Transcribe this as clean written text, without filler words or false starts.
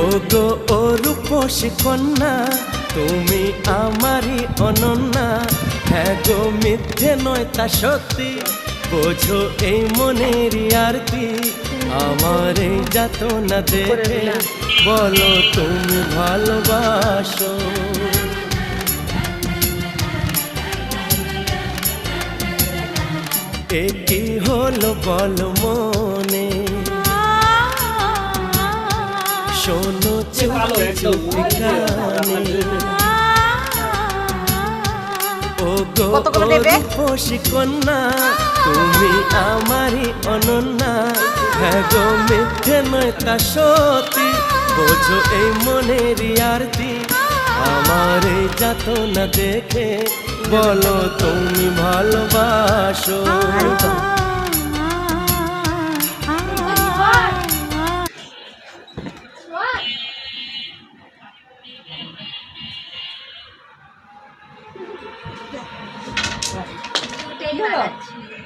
ওগো ও রূপসী কন্যা, তুমি আমারই অনন্যা। হ্যাঁ গো মিথ্যে নয় তা সত্যি, বোঝো এই মনের আরতি। আমার এই যাতনা দেখে বলো তুমি ভালোবাসো। এ কি হলো বল মনে, শোনো চুপি চুপি কানে। ও গো রূপসী কন্যা, তুমি আমারই অনন্যা। হ্যাঁ গো মিথ্যে নয় তা সত্যি, বোঝো এই মনের আরতি। আমার এই যাতনা দেখে বলো তুমি ভালোবাসো। এটাই বানাচ্ছি।